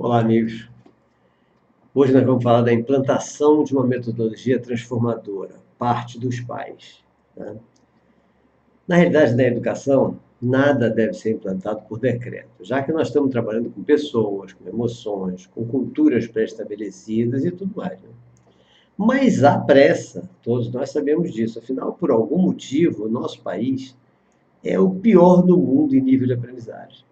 Olá, amigos. Hoje nós vamos falar da implantação de uma metodologia transformadora, parte dos pais. Tá? Na realidade, na educação, nada deve ser implantado por decreto, já que nós estamos trabalhando com pessoas, com emoções, com culturas pré-estabelecidas e tudo mais. Né? Mas há pressa, todos nós sabemos disso. Afinal, por algum motivo, o nosso país é o pior do mundo em nível de aprendizagem.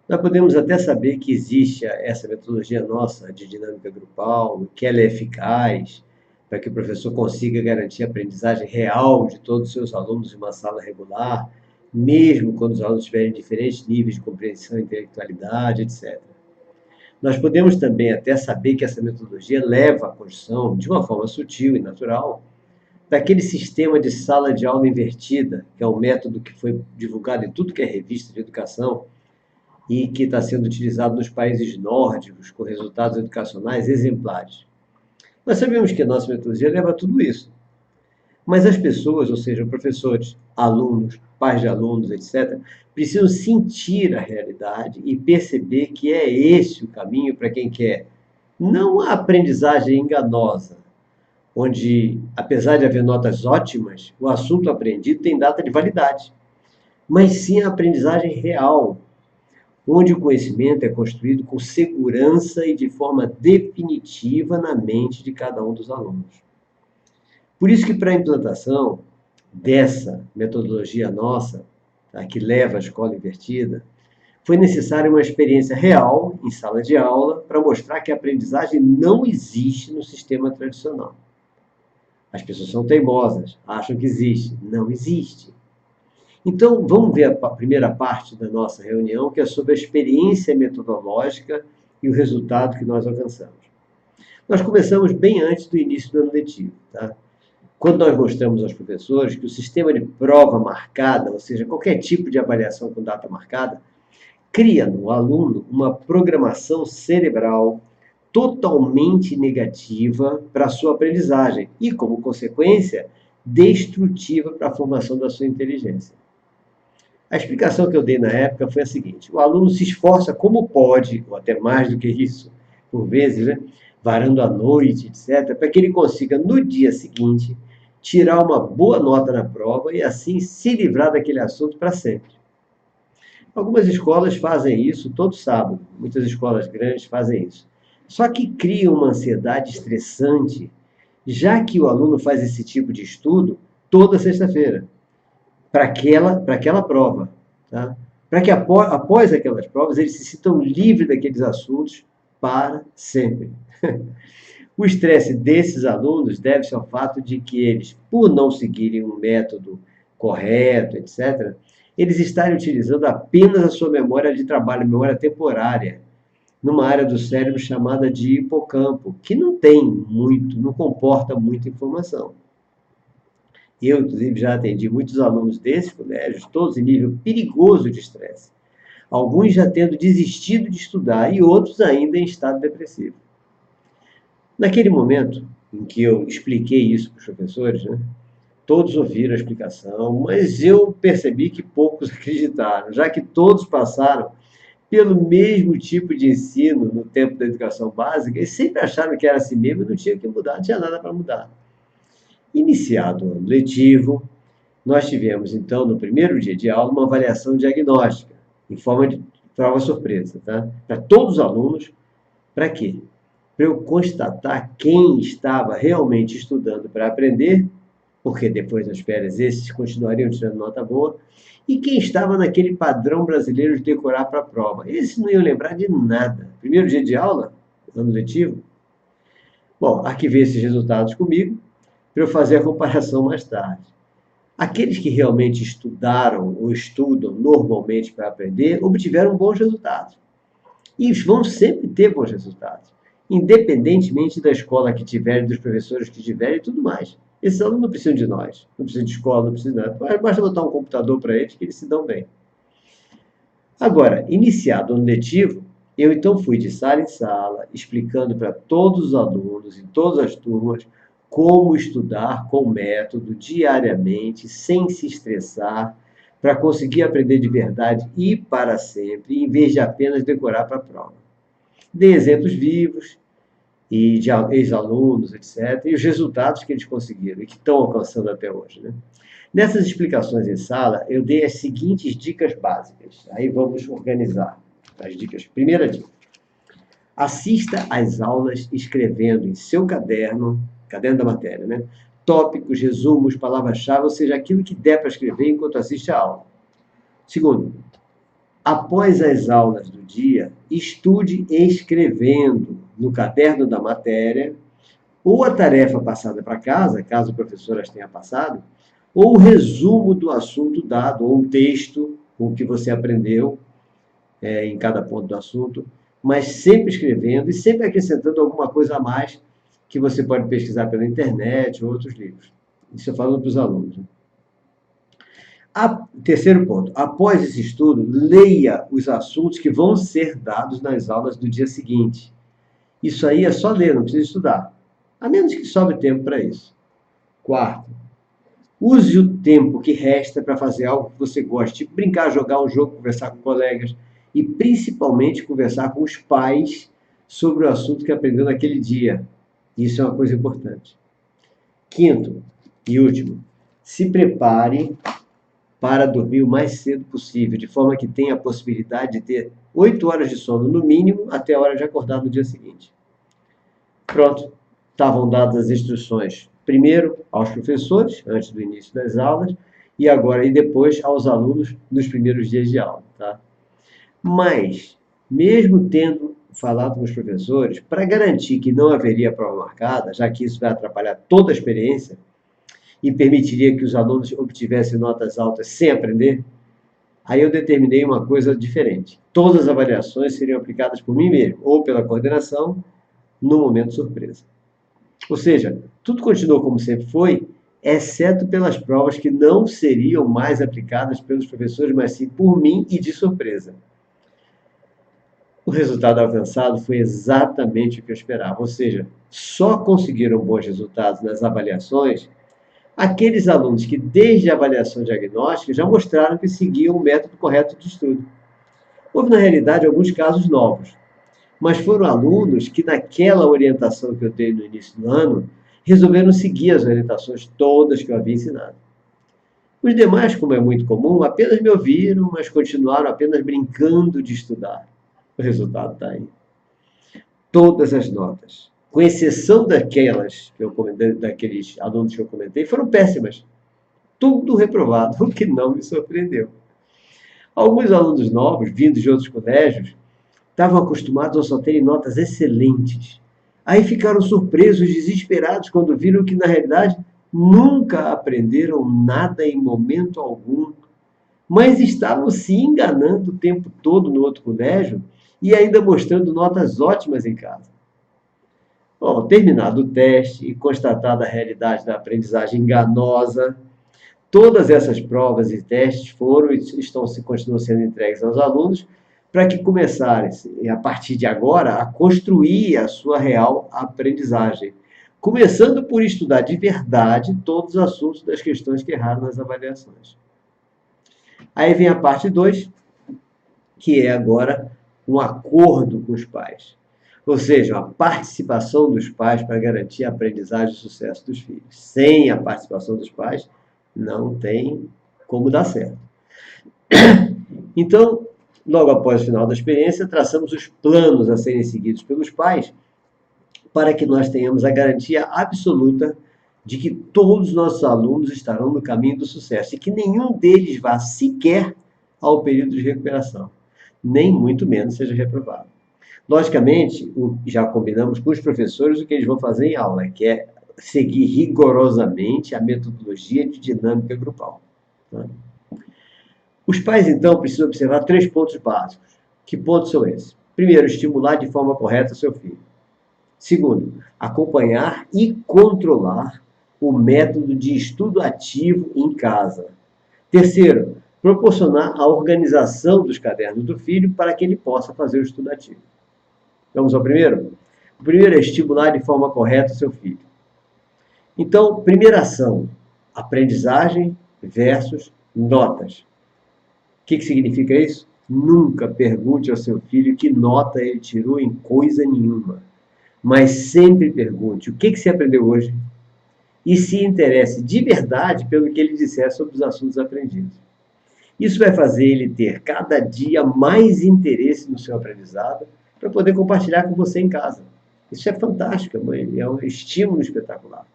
Nós podemos até saber que existe essa metodologia nossa de dinâmica grupal, que ela é eficaz para que o professor consiga garantir a aprendizagem real de todos os seus alunos em uma sala regular, mesmo quando os alunos tiverem diferentes níveis de compreensão e intelectualidade, etc. Nós podemos também até saber que essa metodologia leva à construção, de uma forma sutil e natural, daquele sistema de sala de aula invertida, que é um método que foi divulgado em tudo que é revista de educação, e que está sendo utilizado nos países nórdicos, com resultados educacionais exemplares. Nós sabemos que a nossa metodologia leva a tudo isso, mas as pessoas, ou seja, professores, alunos, pais de alunos, etc., precisam sentir a realidade e perceber que é esse o caminho para quem quer não a aprendizagem enganosa, onde, apesar de haver notas ótimas, o assunto aprendido tem data de validade, mas sim a aprendizagem real, onde o conhecimento é construído com segurança e de forma definitiva na mente de cada um dos alunos. Por isso que para a implantação dessa metodologia nossa, tá, que leva à escola invertida, foi necessária uma experiência real em sala de aula para mostrar que a aprendizagem não existe no sistema tradicional. As pessoas são teimosas, acham que existe. Não existe. Então, vamos ver a primeira parte da nossa reunião, que é sobre a experiência metodológica e o resultado que nós alcançamos. Nós começamos bem antes do início do ano letivo, tá? Quando nós mostramos aos professores que o sistema de prova marcada, ou seja, qualquer tipo de avaliação com data marcada, cria no aluno uma programação cerebral totalmente negativa para a sua aprendizagem e, como consequência, destrutiva para a formação da sua inteligência. A explicação que eu dei na época foi a seguinte: o aluno se esforça como pode, ou até mais do que isso, por vezes, né, varando a noite, etc., para que ele consiga, no dia seguinte, tirar uma boa nota na prova e assim se livrar daquele assunto para sempre. Algumas escolas fazem isso todo sábado, muitas escolas grandes fazem isso. Só que cria uma ansiedade estressante, já que o aluno faz esse tipo de estudo toda sexta-feira para aquela prova. Tá? Para que após aquelas provas eles se sintam livres daqueles assuntos para sempre. O estresse desses alunos deve-se ao fato de que eles, por não seguirem um método correto, etc., eles estarem utilizando apenas a sua memória de trabalho, memória temporária, numa área do cérebro chamada de hipocampo, que não tem muito, não comporta muita informação. Eu, inclusive, já atendi muitos alunos desses colégios, todos em nível perigoso de estresse. Alguns já tendo desistido de estudar e outros ainda em estado depressivo. Naquele momento em que eu expliquei isso para os professores, né, todos ouviram a explicação, mas eu percebi que poucos acreditaram, já que todos passaram pelo mesmo tipo de ensino no tempo da educação básica e sempre acharam que era assim mesmo e não tinha que mudar, não tinha nada para mudar. Iniciado o ano letivo, nós tivemos, então, no primeiro dia de aula, uma avaliação diagnóstica, em forma de prova surpresa, tá? Para todos os alunos. Para quê? Para eu constatar quem estava realmente estudando para aprender, porque depois das férias esses continuariam tirando nota boa, e quem estava naquele padrão brasileiro de decorar para a prova. Esses não iam lembrar de nada. Primeiro dia de aula, ano letivo. Bom, arquivei esses resultados comigo, para eu fazer a comparação mais tarde. Aqueles que realmente estudaram ou estudam normalmente para aprender, obtiveram bons resultados. E vão sempre ter bons resultados, independentemente da escola que tiverem, dos professores que tiverem e tudo mais. Esses alunos não precisam de nós, não precisam de escola, não precisam de nada. Basta botar um computador para eles que eles se dão bem. Agora, iniciado o ano letivo, eu então fui de sala em sala, explicando para todos os alunos, em todas as turmas, como estudar com método, diariamente, sem se estressar, para conseguir aprender de verdade e para sempre, em vez de apenas decorar para a prova. Dê exemplos vivos e de ex-alunos, etc., e os resultados que eles conseguiram e que estão alcançando até hoje, né? Nessas explicações em sala, eu dei as seguintes dicas básicas. Aí vamos organizar as dicas. Primeira dica: assista às aulas escrevendo em seu caderno, caderno da matéria, né? Tópicos, resumos, palavras-chave, ou seja, aquilo que der para escrever enquanto assiste a aula. Segundo, após as aulas do dia, estude escrevendo no caderno da matéria, ou a tarefa passada para casa, caso o professor as tenha passado, ou o resumo do assunto dado, ou um texto, o que você aprendeu em cada ponto do assunto, mas sempre escrevendo e sempre acrescentando alguma coisa a mais que você pode pesquisar pela internet ou outros livros. Isso eu falo para os alunos. Né? Terceiro ponto, após esse estudo, leia os assuntos que vão ser dados nas aulas do dia seguinte. Isso aí é só ler, não precisa estudar. A menos que sobre tempo para isso. Quarto, use o tempo que resta para fazer algo que você goste, tipo brincar, jogar um jogo, conversar com colegas e principalmente conversar com os pais sobre o assunto que aprendeu naquele dia. Isso é uma coisa importante. Quinto e último, se prepare para dormir o mais cedo possível, de forma que tenha a possibilidade de ter 8 horas de sono no mínimo até a hora de acordar no dia seguinte. Pronto, estavam dadas as instruções, primeiro aos professores, antes do início das aulas, e depois aos alunos nos primeiros dias de aula. Tá? Mas, mesmo tendo falado com os professores, para garantir que não haveria prova marcada, já que isso vai atrapalhar toda a experiência, e permitiria que os alunos obtivessem notas altas sem aprender, aí eu determinei uma coisa diferente. Todas as avaliações seriam aplicadas por mim mesmo, ou pela coordenação, no momento surpresa. Ou seja, tudo continuou como sempre foi, exceto pelas provas que não seriam mais aplicadas pelos professores, mas sim por mim e de surpresa. O resultado alcançado foi exatamente o que eu esperava, ou seja, só conseguiram bons resultados nas avaliações aqueles alunos que, desde a avaliação diagnóstica, já mostraram que seguiam o método correto de estudo. Houve, na realidade, alguns casos novos, mas foram alunos que, naquela orientação que eu dei no início do ano, resolveram seguir as orientações todas que eu havia ensinado. Os demais, como é muito comum, apenas me ouviram, mas continuaram apenas brincando de estudar. O resultado está aí. Todas as notas, com exceção daquelas que eu comentei, daqueles alunos que eu comentei, foram péssimas. Tudo reprovado, o que não me surpreendeu. Alguns alunos novos, vindos de outros colégios, estavam acostumados a só terem notas excelentes. Aí ficaram surpresos, desesperados, quando viram que, na realidade, nunca aprenderam nada em momento algum, mas estavam se enganando o tempo todo no outro colégio e ainda mostrando notas ótimas em casa. Bom, terminado o teste e constatada a realidade da aprendizagem enganosa, todas essas provas e testes foram e continuam sendo entregues aos alunos para que começarem, a partir de agora, a construir a sua real aprendizagem. Começando por estudar de verdade todos os assuntos das questões que erraram nas avaliações. Aí vem a parte 2, que é agora um acordo com os pais. Ou seja, a participação dos pais para garantir a aprendizagem e o sucesso dos filhos. Sem a participação dos pais, não tem como dar certo. Então, logo após o final da experiência, traçamos os planos a serem seguidos pelos pais para que nós tenhamos a garantia absoluta de que todos os nossos alunos estarão no caminho do sucesso e que nenhum deles vá sequer ao período de recuperação, nem muito menos seja reprovado. Logicamente, já combinamos com os professores o que eles vão fazer em aula, que é seguir rigorosamente a metodologia de dinâmica grupal. Tá? Os pais, então, precisam observar 3 pontos básicos. Que pontos são esses? Primeiro, estimular de forma correta o seu filho. Segundo, acompanhar e controlar o método de estudo ativo em casa. Terceiro, proporcionar a organização dos cadernos do filho para que ele possa fazer o estudo ativo. Vamos ao primeiro? O primeiro é estimular de forma correta o seu filho. Então, primeira ação, aprendizagem versus notas. O que significa isso? Nunca pergunte ao seu filho que nota ele tirou em coisa nenhuma, mas sempre pergunte o que você aprendeu hoje e se interesse de verdade pelo que ele disser sobre os assuntos aprendidos. Isso vai fazer ele ter cada dia mais interesse no seu aprendizado para poder compartilhar com você em casa. Isso é fantástico, é um estímulo espetacular.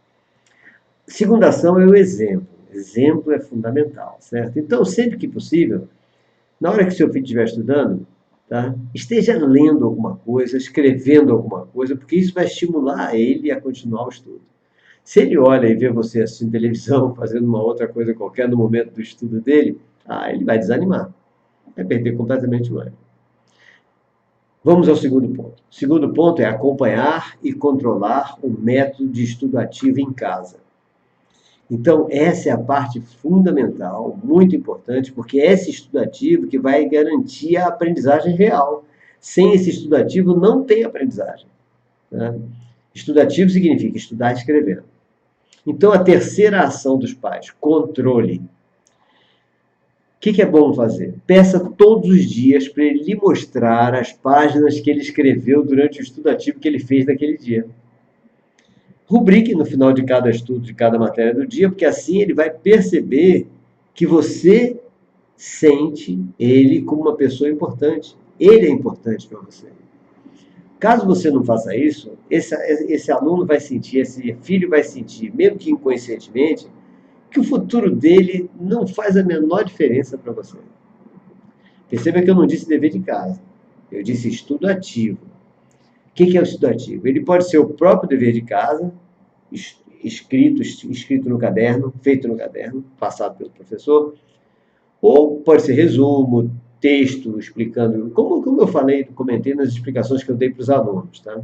Segunda ação é o exemplo. Exemplo é fundamental, certo? Então, sempre que possível, na hora que seu filho estiver estudando, tá? Esteja lendo alguma coisa, escrevendo alguma coisa, porque isso vai estimular ele a continuar o estudo. Se ele olha e vê você assistindo televisão, fazendo uma outra coisa qualquer no momento do estudo dele, ele vai desanimar, vai perder completamente o ânimo. Vamos ao segundo ponto. O segundo ponto é acompanhar e controlar o método de estudo ativo em casa. Então, essa é a parte fundamental, muito importante, porque é esse estudo ativo que vai garantir a aprendizagem real. Sem esse estudo ativo, não tem aprendizagem. Né? Estudo ativo significa estudar escrevendo. Então, a terceira ação dos pais, controle. O que é bom fazer? Peça todos os dias para ele lhe mostrar as páginas que ele escreveu durante o estudo ativo que ele fez naquele dia. Rubrique no final de cada estudo, de cada matéria do dia, porque assim ele vai perceber que você sente ele como uma pessoa importante. Ele é importante para você. Caso você não faça isso, esse aluno vai sentir, esse filho vai sentir, mesmo que inconscientemente, que o futuro dele não faz a menor diferença para você. Perceba que eu não disse dever de casa, eu disse estudo ativo. O que é o estudo ativo? Ele pode ser o próprio dever de casa, escrito no caderno, feito no caderno, passado pelo professor, ou pode ser resumo, texto explicando, como eu falei, comentei nas explicações que eu dei para os alunos. Tá?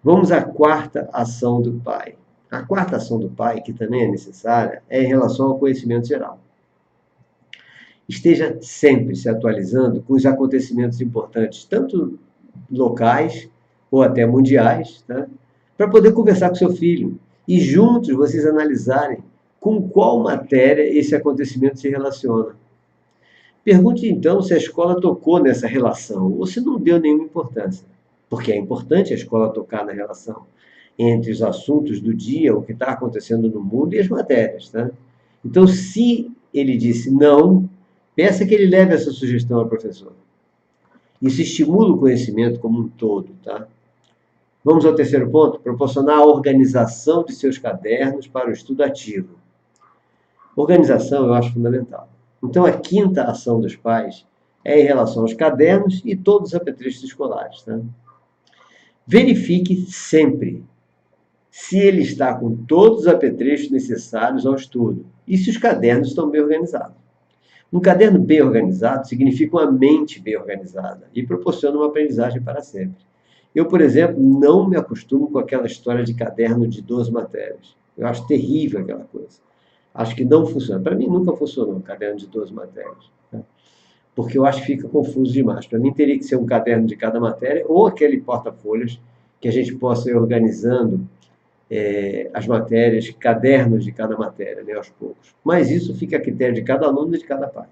Vamos à quarta ação do pai. A quarta ação do pai, que também é necessária, é em relação ao conhecimento geral. Esteja sempre se atualizando com os acontecimentos importantes, tanto locais ou até mundiais, tá? Para poder conversar com seu filho e juntos vocês analisarem com qual matéria esse acontecimento se relaciona. Pergunte então se a escola tocou nessa relação ou se não deu nenhuma importância, porque é importante a escola tocar na relação entre os assuntos do dia, o que está acontecendo no mundo e as matérias. Tá? Então, se ele disse não, peça que ele leve essa sugestão ao professor. Isso estimula o conhecimento como um todo. Tá? Vamos ao terceiro ponto, proporcionar a organização de seus cadernos para o estudo ativo. Organização eu acho fundamental. Então, a quinta ação dos pais é em relação aos cadernos e todos os apetrechos escolares. Tá? Verifique sempre se ele está com todos os apetrechos necessários ao estudo e se os cadernos estão bem organizados. Um caderno bem organizado significa uma mente bem organizada e proporciona uma aprendizagem para sempre. Eu, por exemplo, não me acostumo com aquela história de caderno de 12 matérias. Eu acho terrível aquela coisa. Acho que não funciona. Para mim, nunca funcionou um caderno de 12 matérias. Tá? Porque eu acho que fica confuso demais. Para mim, teria que ser um caderno de cada matéria ou aquele porta-folhas que a gente possa ir organizando as matérias, cadernos de cada matéria, né, aos poucos. Mas isso fica a critério de cada aluno e de cada pai.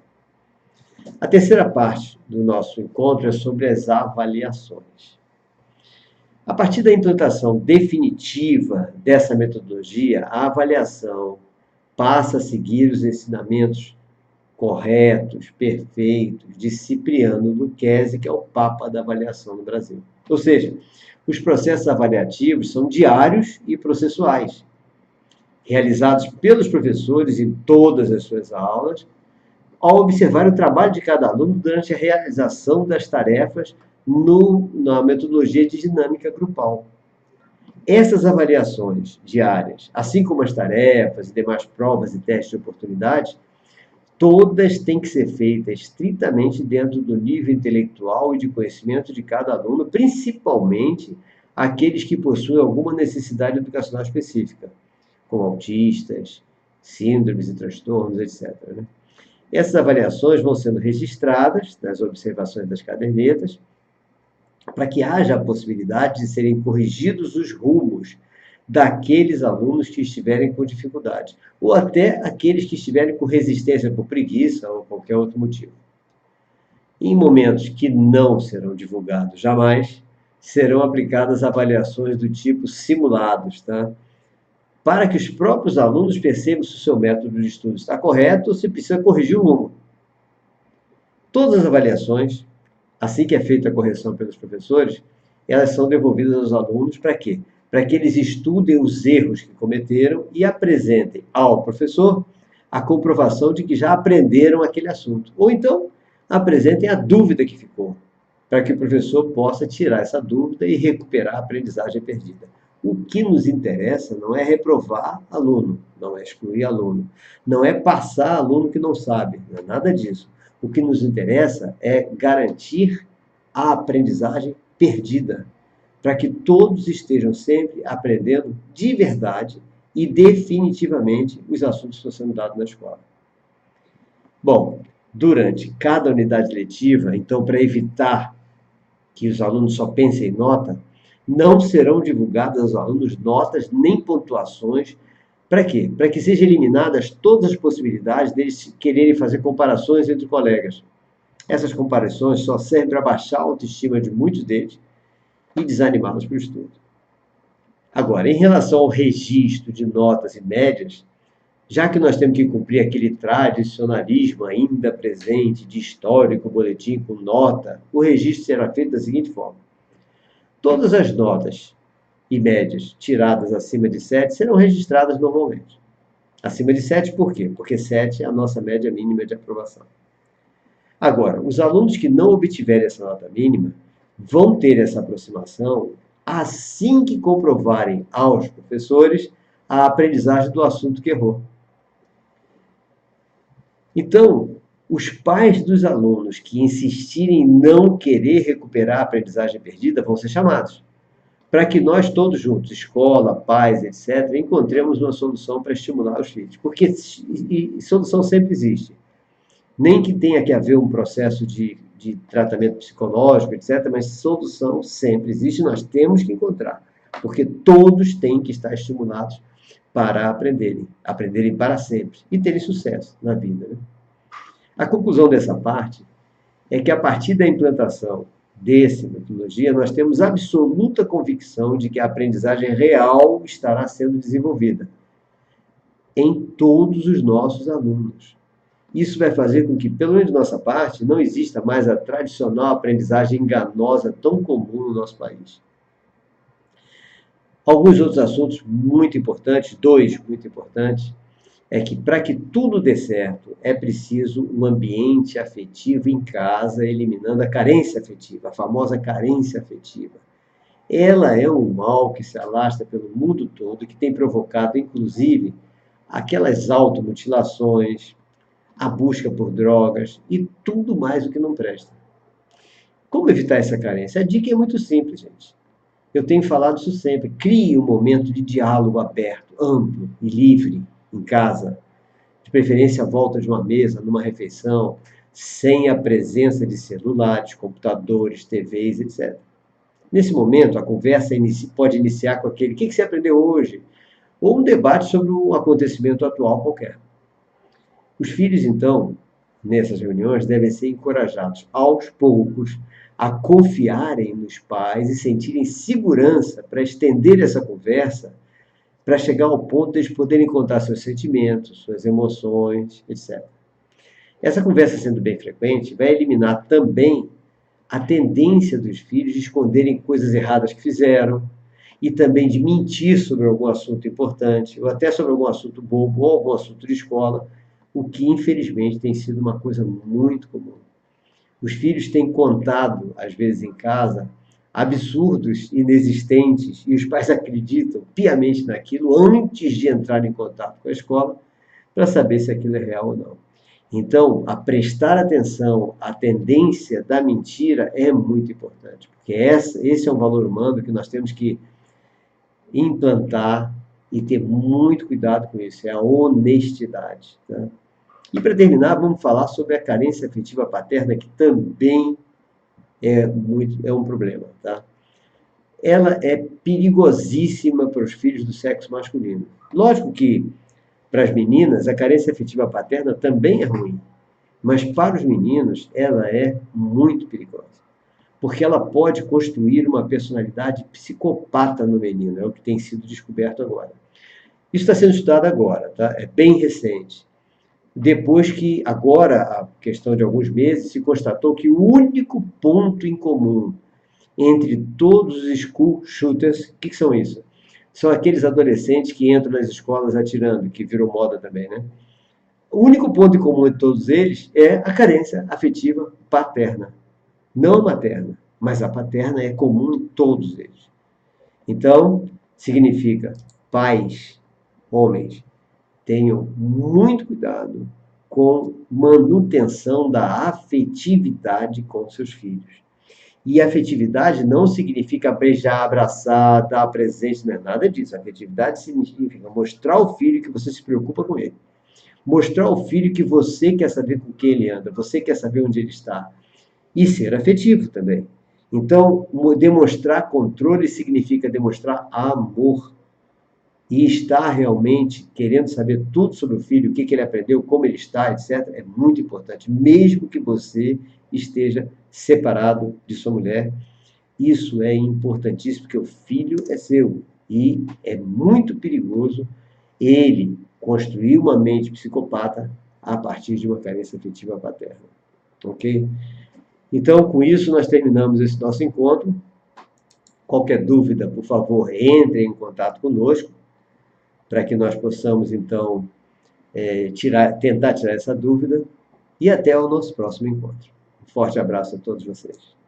A terceira parte do nosso encontro é sobre as avaliações. A partir da implantação definitiva dessa metodologia, a avaliação passa a seguir os ensinamentos corretos, perfeitos, de Cipriano Lucchesi, que é o Papa da avaliação no Brasil. Ou seja, os processos avaliativos são diários e processuais, realizados pelos professores em todas as suas aulas, ao observar o trabalho de cada aluno durante a realização das tarefas na metodologia de dinâmica grupal. Essas avaliações diárias, assim como as tarefas e demais provas e testes de oportunidade, todas têm que ser feitas estritamente dentro do nível intelectual e de conhecimento de cada aluno, principalmente aqueles que possuem alguma necessidade educacional específica, como autistas, síndromes e transtornos, etc. Né? Essas avaliações vão sendo registradas nas observações das cadernetas, para que haja a possibilidade de serem corrigidos os rumos daqueles alunos que estiverem com dificuldade, ou até aqueles que estiverem com resistência por preguiça ou qualquer outro motivo. Em momentos que não serão divulgados jamais, serão aplicadas avaliações do tipo simulados, tá? Para que os próprios alunos percebam se o seu método de estudo está correto ou se precisa corrigir o rumo. Todas as avaliações, assim que é feita a correção pelos professores, elas são devolvidas aos alunos para quê? Para que eles estudem os erros que cometeram e apresentem ao professor a comprovação de que já aprenderam aquele assunto. Ou então, apresentem a dúvida que ficou, para que o professor possa tirar essa dúvida e recuperar a aprendizagem perdida. O que nos interessa não é reprovar aluno, não é excluir aluno, não é passar aluno que não sabe, não é nada disso. O que nos interessa é garantir a aprendizagem perdida, para que todos estejam sempre aprendendo de verdade e definitivamente os assuntos que estão sendo dados na escola. Bom, durante cada unidade letiva, então, para evitar que os alunos só pensem em nota, não serão divulgadas aos alunos notas nem pontuações. Para quê? Para que sejam eliminadas todas as possibilidades deles quererem fazer comparações entre colegas. Essas comparações só servem para baixar a autoestima de muitos deles e desanimá-los para o estudo. Agora, em relação ao registro de notas e médias, já que nós temos que cumprir aquele tradicionalismo ainda presente de histórico, boletim com nota, o registro será feito da seguinte forma: todas as notas e médias tiradas acima de 7 serão registradas normalmente. Acima de 7 por quê? Porque 7 é a nossa média mínima de aprovação. Agora, os alunos que não obtiverem essa nota mínima vão ter essa aproximação assim que comprovarem aos professores a aprendizagem do assunto que errou. Então, os pais dos alunos que insistirem em não querer recuperar a aprendizagem perdida vão ser chamados, para que nós todos juntos, escola, pais, etc., encontremos uma solução para estimular os filhos. Porque solução sempre existe. Nem que tenha que haver um processo de tratamento psicológico, etc., mas solução sempre existe, nós temos que encontrar. Porque todos têm que estar estimulados para aprenderem para sempre e terem sucesso na vida, né? A conclusão dessa parte é que, a partir da implantação dessa metodologia, nós temos absoluta convicção de que a aprendizagem real estará sendo desenvolvida em todos os nossos alunos. Isso vai fazer com que, pelo menos de nossa parte, não exista mais a tradicional aprendizagem enganosa tão comum no nosso país. Alguns outros assuntos muito importantes, dois muito importantes, é que para que tudo dê certo, é preciso um ambiente afetivo em casa, eliminando a carência afetiva, a famosa carência afetiva. Ela é um mal que se alastra pelo mundo todo, que tem provocado, inclusive, aquelas automutilações, a busca por drogas e tudo mais o que não presta. Como evitar essa carência? A dica é muito simples, gente. Eu tenho falado isso sempre. Crie um momento de diálogo aberto, amplo e livre em casa, de preferência à volta de uma mesa, numa refeição, sem a presença de celulares, computadores, TVs, etc. Nesse momento, a conversa pode iniciar com aquele: o que você aprendeu hoje? Ou um debate sobre um acontecimento atual qualquer. Os filhos, então, nessas reuniões, devem ser encorajados aos poucos a confiarem nos pais e sentirem segurança para estender essa conversa, para chegar ao ponto de eles poderem contar seus sentimentos, suas emoções, etc. Essa conversa, sendo bem frequente, vai eliminar também a tendência dos filhos de esconderem coisas erradas que fizeram e também de mentir sobre algum assunto importante, ou até sobre algum assunto bobo, ou algum assunto de escola, o que, infelizmente, tem sido uma coisa muito comum. Os filhos têm contado, às vezes em casa, absurdos inexistentes, e os pais acreditam piamente naquilo antes de entrar em contato com a escola para saber se aquilo é real ou não. Então, a prestar atenção à tendência da mentira é muito importante, porque esse é um valor humano que nós temos que implantar e ter muito cuidado com isso, é a honestidade. Tá? E para terminar, vamos falar sobre a carência afetiva paterna, que também é um problema. Tá? Ela é perigosíssima para os filhos do sexo masculino. Lógico que, para as meninas, a carência afetiva paterna também é ruim. Mas para os meninos, ela é muito perigosa, porque ela pode construir uma personalidade psicopata no menino, é o que tem sido descoberto agora. Isso está sendo estudado agora, tá? É bem recente. Depois que, agora, a questão de alguns meses, se constatou que o único ponto em comum entre todos os school shooters, o que são isso? São aqueles adolescentes que entram nas escolas atirando, que virou moda também, né? O único ponto em comum entre todos eles é a carência afetiva paterna. Não a materna, mas a paterna é comum em todos eles. Então, significa pais, homens, tenham muito cuidado com manutenção da afetividade com seus filhos. E afetividade não significa beijar, abraçar, dar presente, não é nada disso. Afetividade significa mostrar ao filho que você se preocupa com ele. Mostrar ao filho que você quer saber com quem ele anda, você quer saber onde ele está. E ser afetivo também. Então, demonstrar controle significa demonstrar amor. E estar realmente querendo saber tudo sobre o filho, o que ele aprendeu, como ele está, etc., é muito importante. Mesmo que você esteja separado de sua mulher, isso é importantíssimo, porque o filho é seu. E é muito perigoso ele construir uma mente psicopata a partir de uma carência afetiva paterna. Ok? Então, com isso, nós terminamos esse nosso encontro. Qualquer dúvida, por favor, entre em contato conosco, para que nós possamos, então, tentar tirar essa dúvida. E até o nosso próximo encontro. Um forte abraço a todos vocês.